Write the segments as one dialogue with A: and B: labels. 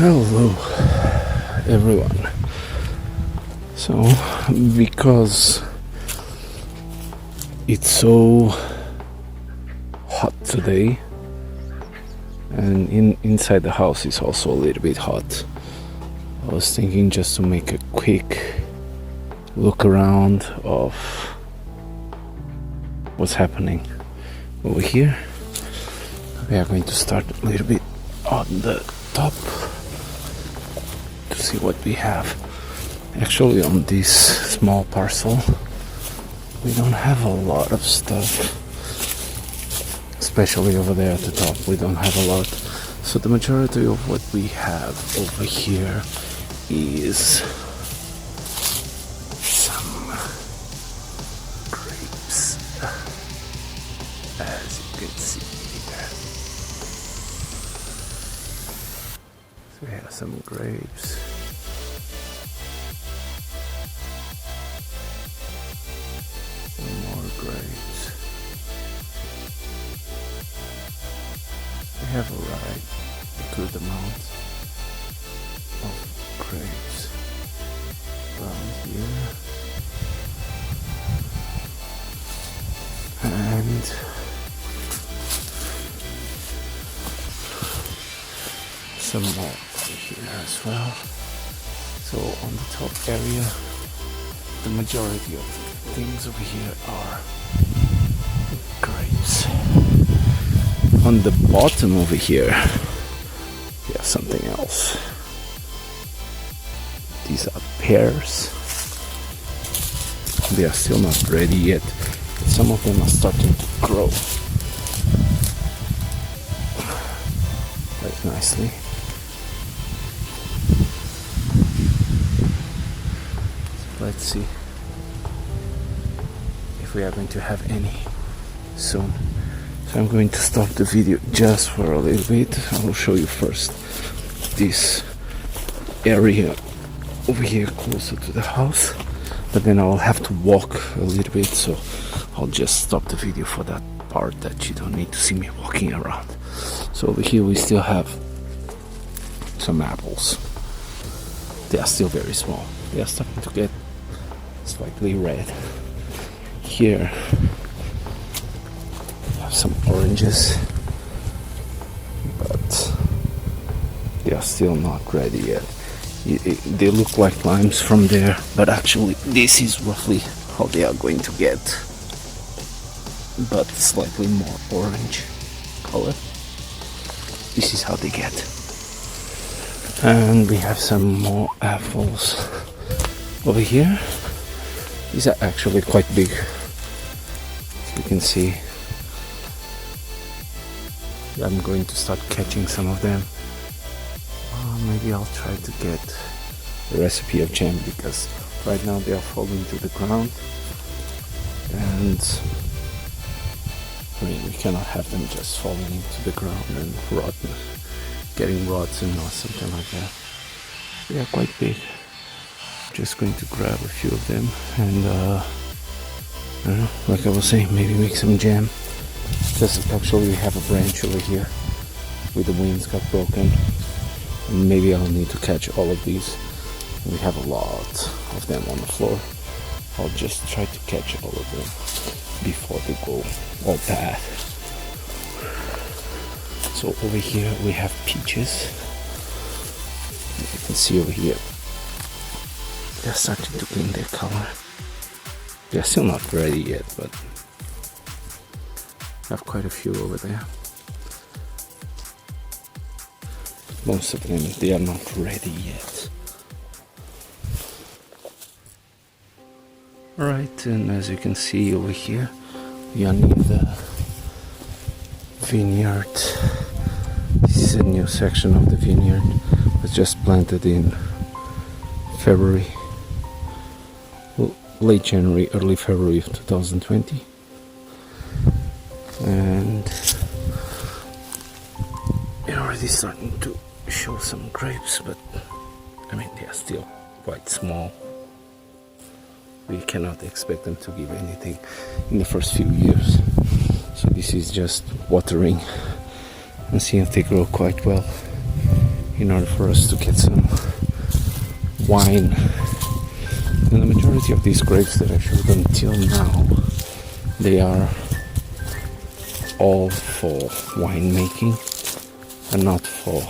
A: Hello everyone. So because it's so hot today and inside the house is also a little bit hot, I was thinking just to make a quick look around of what's happening over here. We are going to start a little bit on the top to see what we have. Actually, on this small parcel we don't have a lot of stuff, especially over there at the top. We don't have a lot, so the majority of what we have over here is some grapes, as you can see here. So we have some grapes. More grapes. We have a good amount of grapes around here, and some more over here as well. So on the top area, the majority of things over here are grapes. On the bottom over here, we have something else. These are pears. They are still not ready yet, but some of them are starting to grow quite nicely. So let's see if we are going to have any soon. So I'm going to stop the video just for a little bit. I will show you first this area over here closer to the house, but then I will have to walk a little bit, so I'll just stop the video for that part that you don't need to see me walking around. So over here we still have some apples. They are still very small. They are starting to get slightly red. Here we have some oranges, but they are still not ready yet. They look like limes from there, but actually this is roughly how they are going to get, but slightly more orange color. This is how they get. And we have some more apples over here. These are actually quite big, as you can see. I'm going to start catching some of them. Maybe I'll try to get a recipe of jam, because right now they are falling to the ground, and I mean, we cannot have them just falling into the ground and rotten, getting rotten or something like that. They are quite big. Just going to grab a few of them and I don't know, like I was saying, maybe make some jam. Because actually we have a branch over here with the wings got broken. Maybe I'll need to catch all of these. We have a lot of them on the floor. I'll just try to catch all of them before they go all bad. So over here we have peaches. You can see over here, they're starting to gain their color. They're still not ready yet, but I have quite a few over there. Most of them, they are not ready yet. Alright, and as you can see over here, we are near the vineyard. This is a new section of the vineyard. It was just planted in February, late January, early February of 2020. And we're already starting to show some grapes, but I mean, they are still quite small. We cannot expect them to give anything in the first few years. So this is just watering and see if they grow quite well. in order for us to get some wine. And the majority of these grapes that I showed until now, they are all for winemaking and not for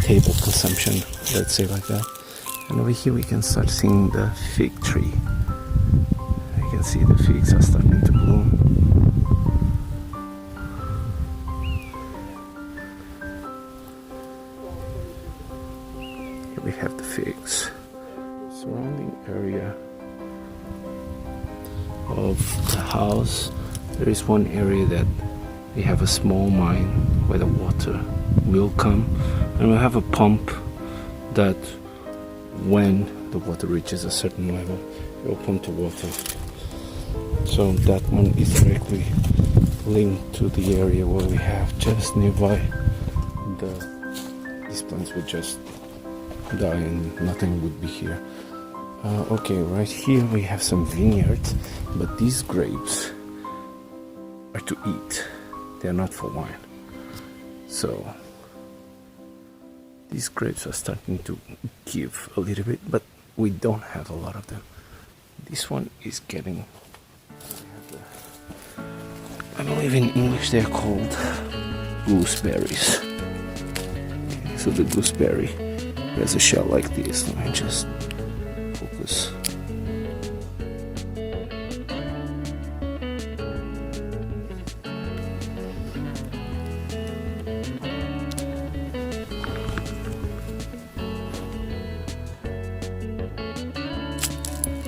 A: table consumption, let's say like that. And over here we can start seeing the fig tree. You can see the figs are starting to bloom. Here we have the figs. Surrounding area of the house, there is one area that we have a small mine where the water will come, and we have a pump that when the water reaches a certain level it will pump the water. So that one is directly linked to the area where we have just nearby these plants would just die and nothing would be here. Okay, right here we have some vineyards, but these grapes are to eat. They are not for wine. So these grapes are starting to give a little bit, but we don't have a lot of them. This one is getting, I believe in English they're called gooseberries. So the gooseberry has a shell like this. Let me just focus.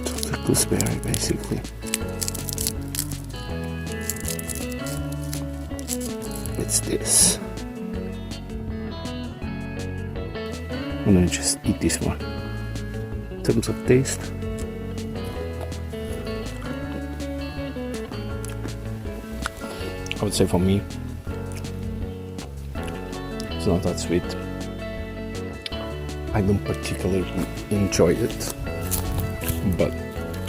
A: So the gooseberry basically. It's this. I'm gonna just eat this one. In terms of taste, I would say for me, it's not that sweet. I don't particularly enjoy it, but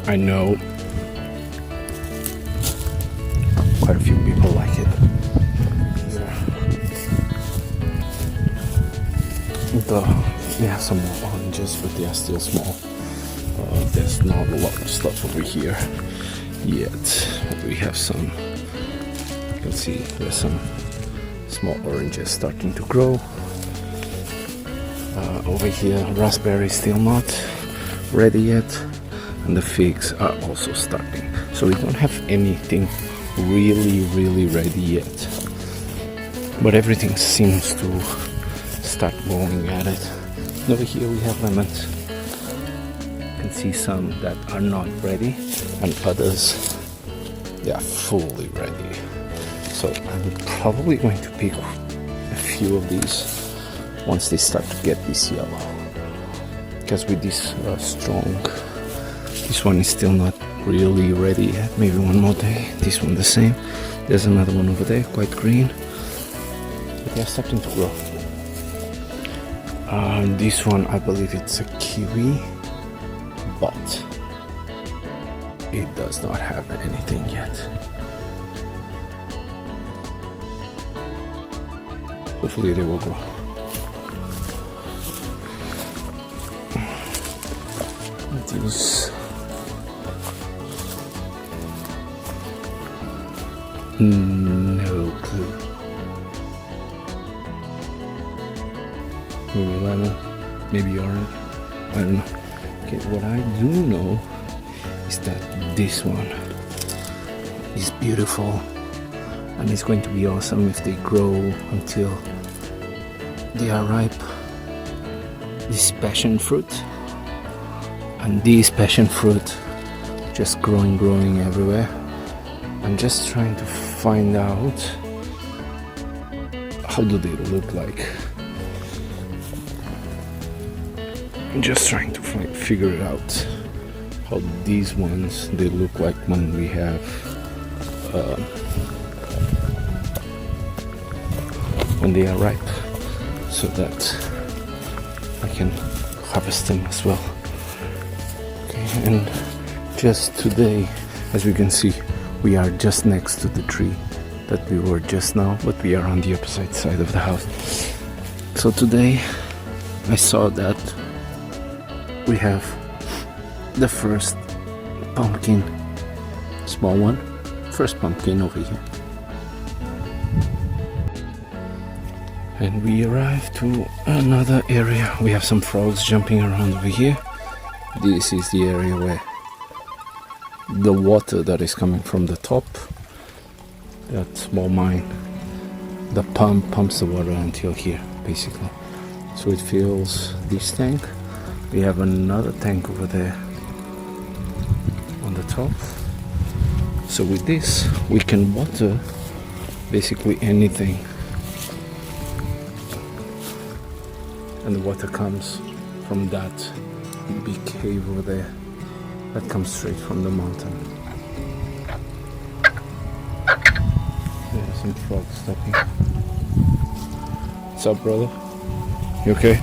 A: I know quite a few people like it. We have some more oranges, but they are still small. There's not a lot of stuff over here yet. We have some, you can see there's some small oranges starting to grow. Over here, raspberry still not ready yet, and the figs are also starting. So we don't have anything really ready yet, but everything seems to start going at it. And over here we have lemons. You can see some that are not ready, and others they are fully ready. So I'm probably going to pick a few of these once they start to get this yellow, because with this strong, this one is still not really ready yet. Maybe one more day. This one the same. There's another one over there, quite green, but they are starting to grow. This one, I believe it's a kiwi, but it does not have anything yet. Hopefully they will grow. These no clue. Maybe lemon, maybe orange, I don't know. Okay, what I do know is that this one is beautiful, and it's going to be awesome if they grow until they are ripe. This passion fruit, and this passion fruit just growing everywhere. I'm just trying to find out how do they look like. I'm just trying to figure it out how these ones they look like when we have when they are ripe, so that I can harvest them as well. Okay, and just today, as we can see, we are just next to the tree that we were just now, but we are on the opposite side of the house. So today I saw that we have the first pumpkin, small one, first pumpkin over here. And we arrived to another area. We have some frogs jumping around over here. This is the area where the water that is coming from the top, that small mine, the pump pumps the water until here, basically. So it fills this tank. We have another tank over there on the top. So with this, we can water basically anything. And the water comes from that big cave over there that comes straight from the mountain. There's some frogs stopping. What's up, brother? You okay?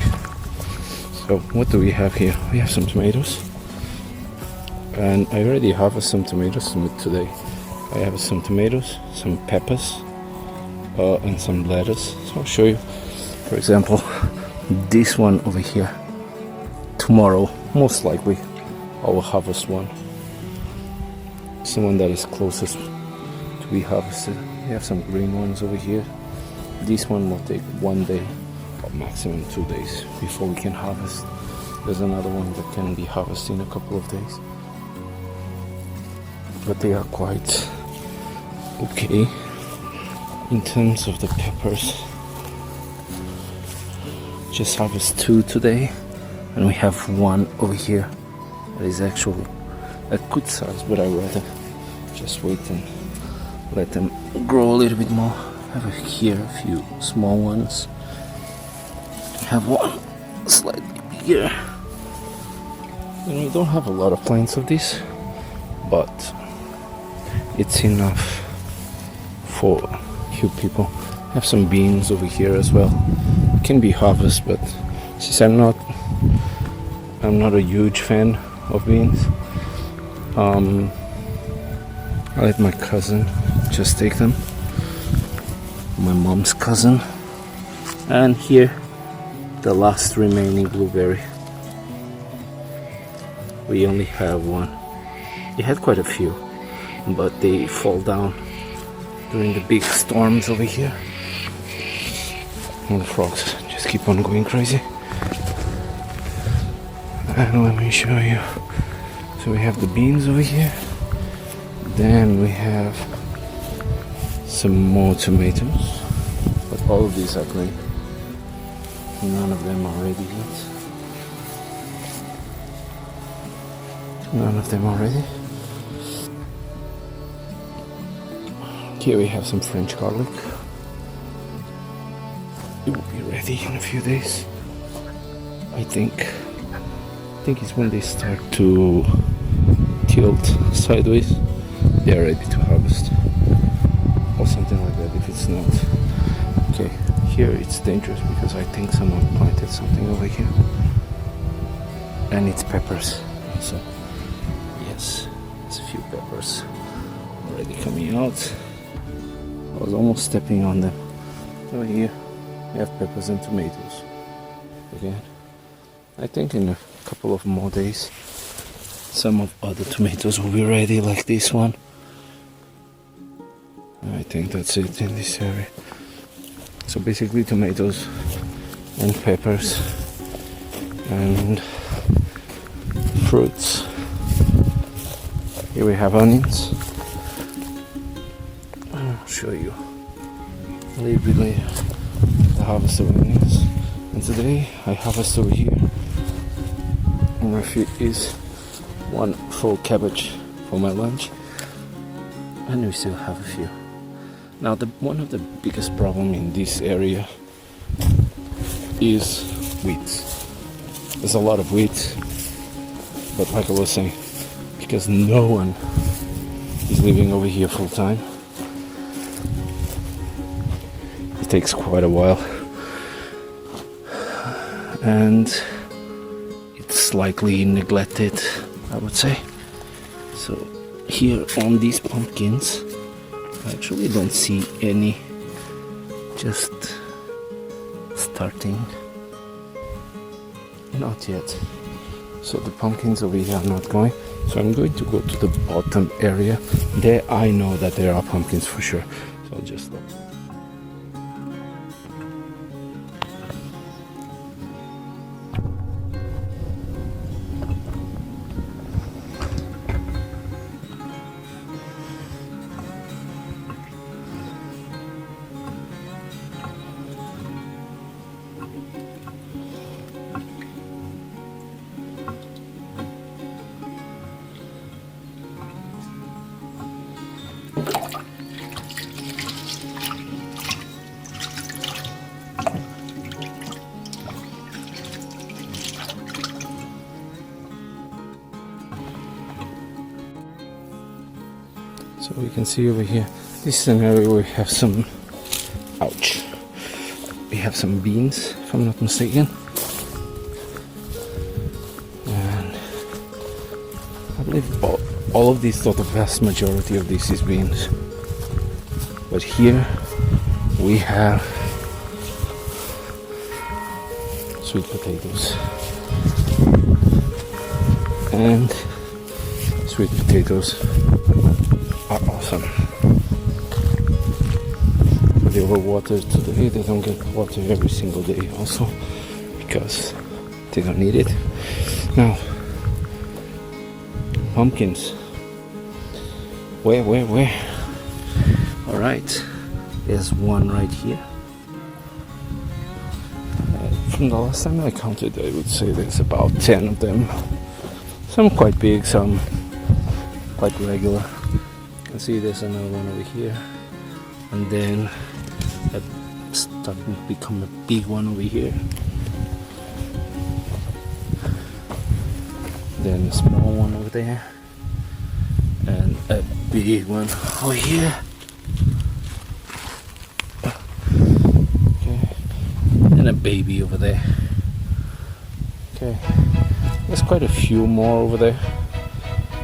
A: So what do we have here? We have some tomatoes. And I already harvested some tomatoes today. I have some tomatoes, some peppers, and some lettuce. So I'll show you. For example, this one over here. Tomorrow, most likely, I will harvest one. It's the one that is closest to be harvested. We have some green ones over here. This one will take 1 day or maximum 2 days before we can harvest. There's another one that can be harvested in a couple of days. But they are quite okay. In terms of the peppers, just harvest 2 today, and we have 1 over here that is actually a good size, but I rather just wait and let them grow a little bit more. I have here a few small ones. I have one slightly bigger. And we don't have a lot of plants of this, but it's enough for a few people. I have some beans over here as well. Can be harvested, but since I'm not a huge fan of beans, I let my cousin just take them, my mom's cousin. And here the last remaining blueberry. We only have 1. We had quite a few, but they fall down during the big storms over here. And the frogs just keep on going crazy. And let me show you. So we have the beans over here. Then we have some more tomatoes. But all of these are green. None of them are ready yet. None of them are ready. Here we have some French garlic. It will be ready in a few days. I think it's when they start to tilt sideways, they are ready to harvest, or something like that if it's not. Okay, here it's dangerous because I think someone planted something over here, and it's peppers. So yes, there's a few peppers already coming out. I was almost stepping on them. Over here we have peppers and tomatoes again. I think in a couple of more days some of other tomatoes will be ready, like this one. I think that's it in this area. So basically tomatoes and peppers and fruits. Here we have onions. I'll show you a little bit later the harvest of onions. And today I harvest over here. My food is 1 full cabbage for my lunch, and we still have a few. Now one of the biggest problem in this area is wheat. There's a lot of wheat, but like I was saying, because no one is living over here full time, it takes quite a while, and it's slightly neglected, I would say. So here on these pumpkins, I actually don't see any, just starting. Not yet. So the pumpkins over here are not going. So I'm going to go to the bottom area. There I know that there are pumpkins for sure. So I'll just look. So we can see over here, this is an area where we have some, ouch, we have some beans, if I'm not mistaken. And I believe all of these, or the vast majority of this is beans. But here we have sweet potatoes. And sweet potatoes are awesome. They were watered today. They don't get water every single day also because they don't need it. Now, pumpkins. Where? Alright, there's one right here. From the last time I counted, I would say there's about 10 of them. Some quite big, some quite regular. You can see there's another one over here, and then that's starting to become a big one over here. Then a small one over there, and a big one over here. Okay, and a baby over there. Okay, there's quite a few more over there,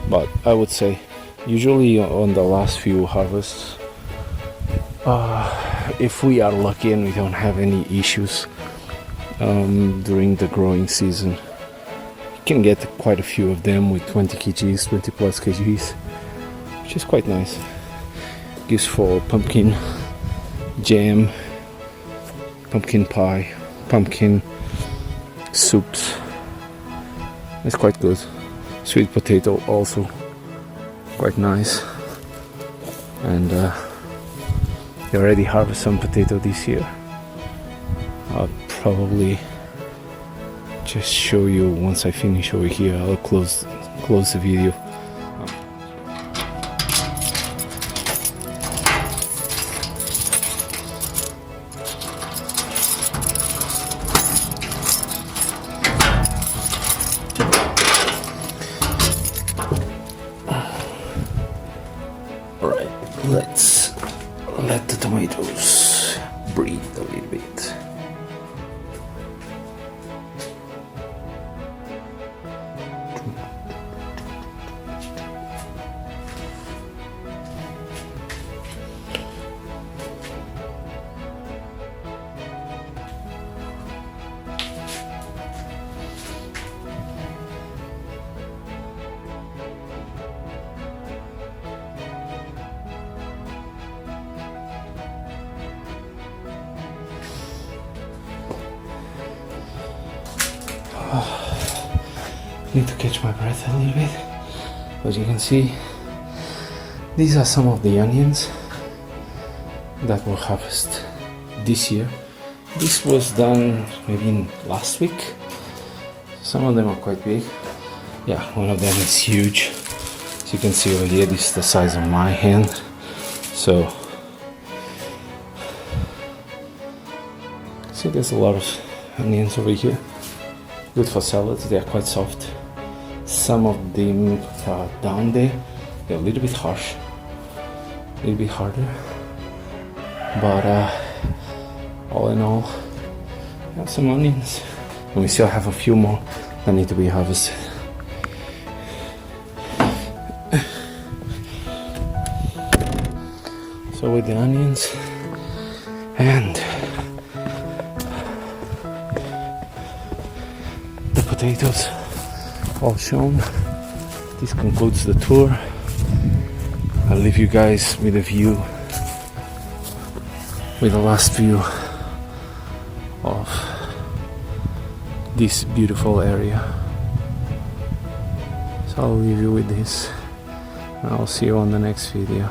A: but I would say usually on the last few harvests, if we are lucky and we don't have any issues during the growing season, you can get quite a few of them with 20 kgs, 20 plus kgs, which is quite nice. Gives for pumpkin jam, pumpkin pie, pumpkin soups. It's quite good. Sweet potato also quite nice. And they already harvest some potato this year. I'll probably just show you once I finish over here. I'll close the video. Alright, let's let the tomatoes breathe a little bit. Need to catch my breath a little bit. As you can see, these are some of the onions that were harvested this year. This was done maybe last week. Some of them are quite big. Yeah, one of them is huge. As you can see over here, this is the size of my hand. So, see, there's a lot of onions over here. Good for salads, they are quite soft. Some of them are down there, they're a little bit harsh, a little bit harder. But all in all, we have some onions. And we still have a few more that need to be harvested. So with the onions and the potatoes all shown, this concludes the tour. I'll leave you guys with a view, with the last view of this beautiful area. So I'll leave you with this, and I'll see you on the next video.